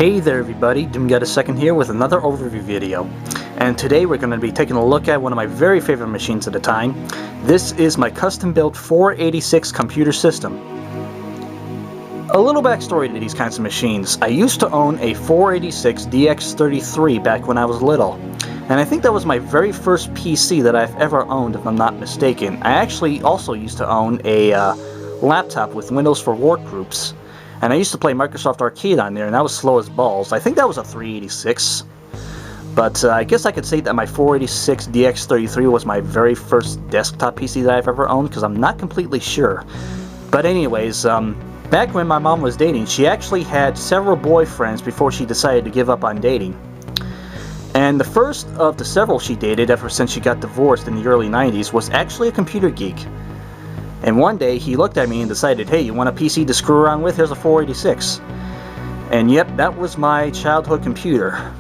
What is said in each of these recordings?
Hey there everybody, DoomGuy2 here with another overview video. And today we're going to be taking a look at one of my very favorite machines at the time. This is my custom-built 486 computer system. A little backstory to these kinds of machines. I used to own a 486 DX33 back when I was little. And I think that was my very first PC that I've ever owned, if I'm not mistaken. I actually also used to own a laptop with Windows for Workgroups. And I used to play Microsoft Arcade on there, and that was slow as balls. I think that was a 386. But I guess I could say that my 486 DX33 was my very first desktop PC that I've ever owned, because I'm not completely sure. But anyways, back when my mom was dating, she actually had several boyfriends before she decided to give up on dating. And the first of the several she dated ever since she got divorced in the early 90s was actually a computer geek. And one day he looked at me and decided, hey, you want a PC to screw around with? Here's a 486. And yep, that was my childhood computer.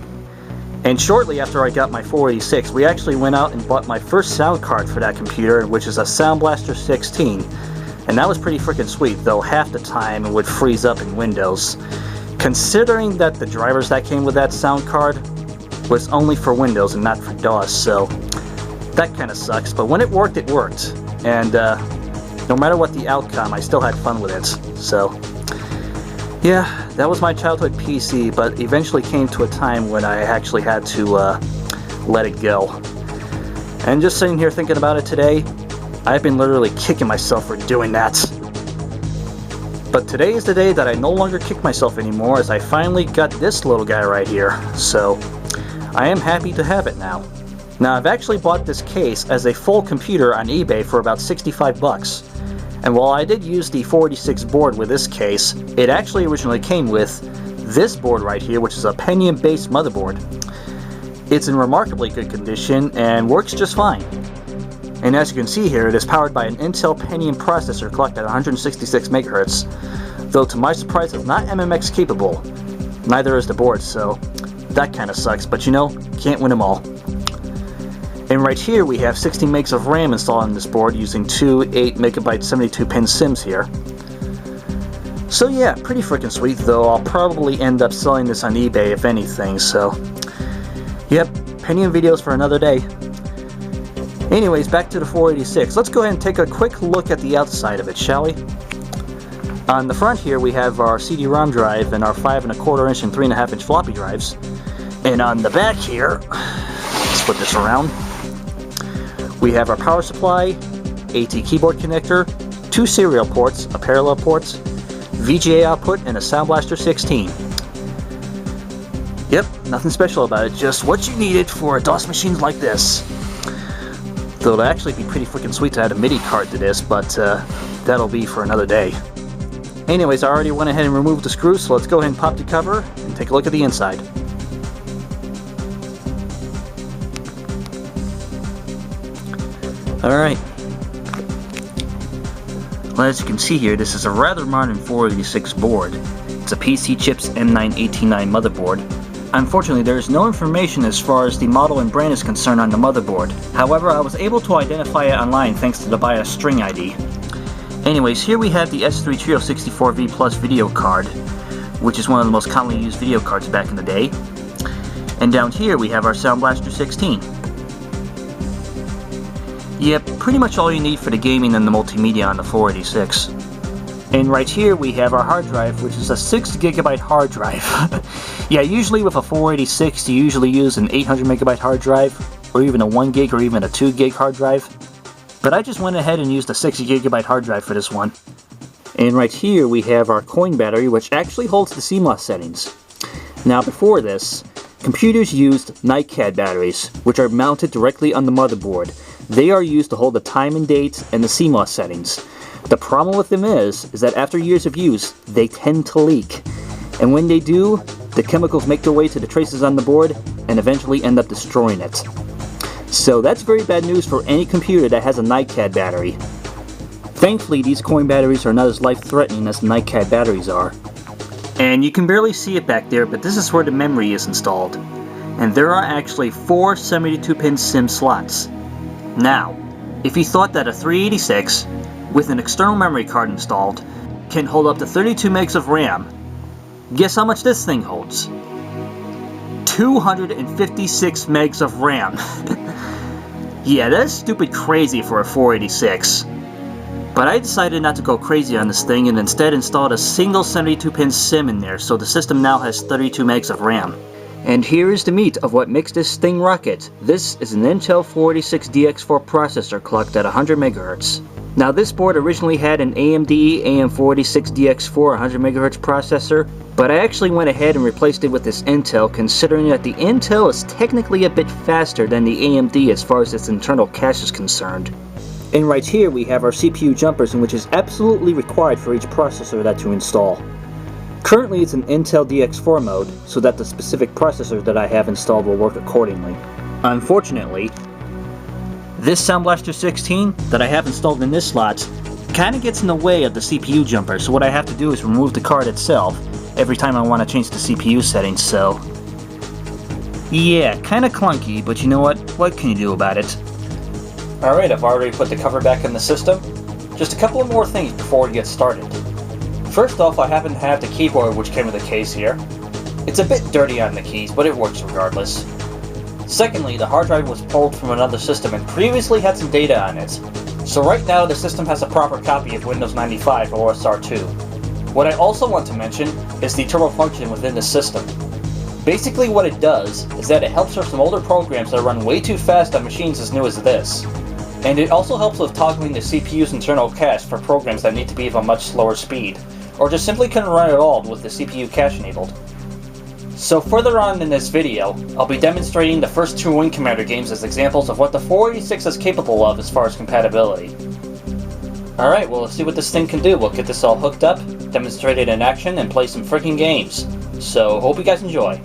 And shortly after I got my 486, we actually went out and bought my first sound card for that computer, which is a Sound Blaster 16. And that was pretty freaking sweet, though half the time it would freeze up in Windows. Considering that the drivers that came with that sound card was only for Windows and not for DOS, so that kind of sucks. But when it worked, it worked. And no matter what the outcome, I still had fun with it. So, yeah, that was my childhood PC, but eventually came to a time when I actually had to let it go. And just sitting here thinking about it today, I've been literally kicking myself for doing that. But today is the day that I no longer kick myself anymore, as I finally got this little guy right here. So, I am happy to have it now. Now, I've actually bought this case as a full computer on eBay for about 65 bucks. And while I did use the 486 board with this case, it actually originally came with this board right here, which is a Pentium-based motherboard. It's in remarkably good condition and works just fine. And as you can see here, it is powered by an Intel Pentium processor clocked at 166 MHz, though to my surprise it's not MMX capable. Neither is the board, so that kind of sucks, but you know, can't win them all. And right here we have 16 megs of RAM installed on this board using two 8MB 72-pin SIMs here. So yeah, pretty freaking sweet, though I'll probably end up selling this on eBay if anything, so yep, Pentium videos for another day. Anyways, back to the 486. Let's go ahead and take a quick look at the outside of it, shall we? On the front here we have our CD-ROM drive and our 5 1/4 inch and 3.5 inch floppy drives. And on the back here, let's put this around. We have our power supply, AT keyboard connector, two serial ports, a parallel port, VGA output, and a Sound Blaster 16. Yep, nothing special about it, just what you needed for a DOS machine like this. Though it'll actually be pretty freaking sweet to add a MIDI card to this, but that'll be for another day. Anyways, I already went ahead and removed the screws, so let's go ahead and pop the cover and take a look at the inside. Alright, well, as you can see here, this is a rather modern 486 board. It's a PC Chips M989 motherboard. Unfortunately, there is no information as far as the model and brand is concerned on the motherboard. However, I was able to identify it online thanks to the BIOS string ID. Anyways, here we have the S3 Trio 64V Plus video card, which is one of the most commonly used video cards back in the day. And down here we have our Sound Blaster 16. Yep, pretty much all you need for the gaming and the multimedia on the 486. And right here we have our hard drive, which is a 6GB hard drive. Yeah, usually with a 486 you usually use an 800MB hard drive, or even a 1GB or even a 2GB hard drive. But I just went ahead and used a 6GB hard drive for this one. And right here we have our coin battery, which actually holds the CMOS settings. Now before this, computers used NiCad batteries, which are mounted directly on the motherboard. They are used to hold the time and date and the CMOS settings. The problem with them is that after years of use, they tend to leak. And when they do, the chemicals make their way to the traces on the board and eventually end up destroying it. So that's very bad news for any computer that has a NiCad battery. Thankfully, these coin batteries are not as life-threatening as NiCad batteries are. And you can barely see it back there, but this is where the memory is installed. And there are actually 4 72-pin SIM slots. Now, if you thought that a 386 with an external memory card installed can hold up to 32 megs of RAM, Guess how much this thing holds? 256 megs of RAM. Yeah, that's stupid crazy for a 486. But I decided not to go crazy on this thing and instead installed a single 72-pin SIM in there, so the system now has 32 megs of RAM. And here is the meat of what makes this thing rocket. This is an Intel 486DX4 processor clocked at 100 MHz. Now this board originally had an AMD AM486DX4 100MHz processor, but I actually went ahead and replaced it with this Intel, considering that the Intel is technically a bit faster than the AMD as far as its internal cache is concerned. And right here we have our CPU jumpers, in which is absolutely required for each processor that you install. Currently it's in Intel DX4 mode, so that the specific processor that I have installed will work accordingly. Unfortunately, this Sound Blaster 16 that I have installed in this slot kinda gets in the way of the CPU jumper, so what I have to do is remove the card itself every time I want to change the CPU settings, so yeah, kinda clunky, but you know what can you do about it? Alright, I've already put the cover back in the system. Just a couple of more things before we get started. First off, I happen to have the keyboard which came with the case here. It's a bit dirty on the keys, but it works regardless. Secondly, the hard drive was pulled from another system and previously had some data on it. So right now the system has a proper copy of Windows 95 OSR2. What I also want to mention is the turbo function within the system. Basically what it does is that it helps for some older programs that run way too fast on machines as new as this. And it also helps with toggling the CPU's internal cache for programs that need to be of a much slower speed, or just simply couldn't run at all with the CPU cache enabled. So further on in this video, I'll be demonstrating the first two Wing Commander games as examples of what the 486 is capable of as far as compatibility. Alright, well let's see what this thing can do. We'll get this all hooked up, demonstrate it in action, and play some freaking games. So, hope you guys enjoy.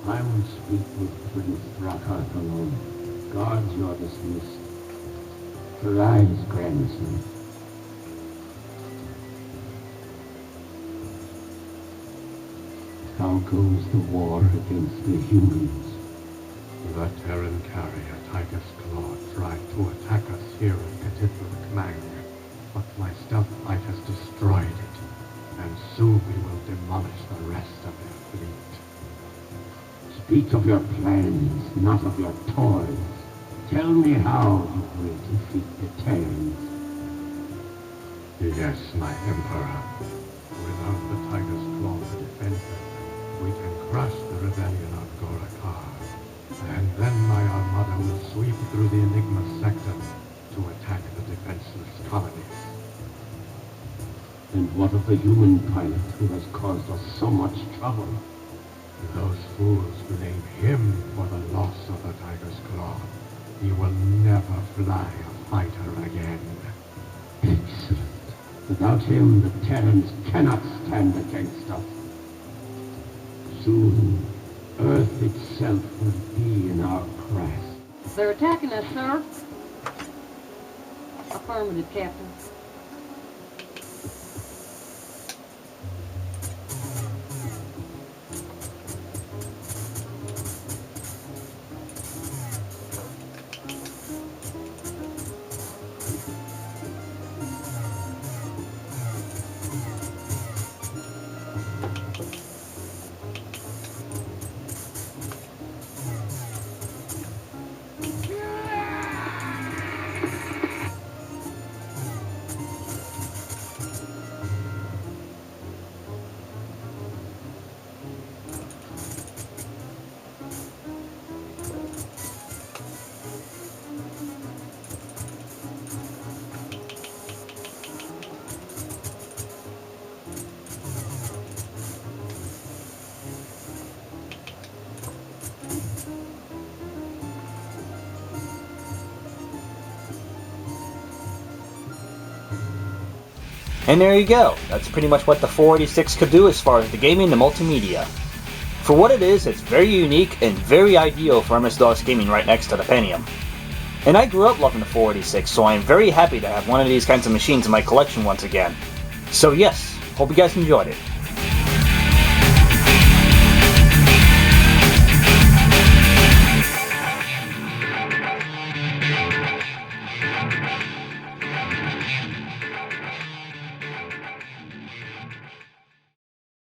I will speak with Prince Drakhark alone. Guards, you are dismissed. To rise, grandson. How goes the war against the humans? The Terran carrier Tychus Claw tried to attack us here in K'tithrak Mang, but my stealth flight has destroyed it, and soon we will demolish the rest of their fleet. Speak of your plans, not of your toys. Tell me how you will defeat the Terrans. Yes, my Emperor. Without the Tychus Claw to defend them, we can crush the rebellion of Gorakar. And then my armada will sweep through the Enigma sector to attack the defenseless colonies. And what of the human pilot who has caused us so much trouble? Those fools blame him for the loss of the Tychus Claw. He will never fly a fighter again. Excellent. Without him, the Terrans cannot stand against us. Soon, Earth itself will be in our grasp. They're attacking us, sir. Affirmative, Captain. And there you go. That's pretty much what the 486 could do as far as the gaming and multimedia. For what it is, it's very unique and very ideal for MS-DOS gaming right next to the Pentium. And I grew up loving the 486, so I am very happy to have one of these kinds of machines in my collection once again. So yes, hope you guys enjoyed it.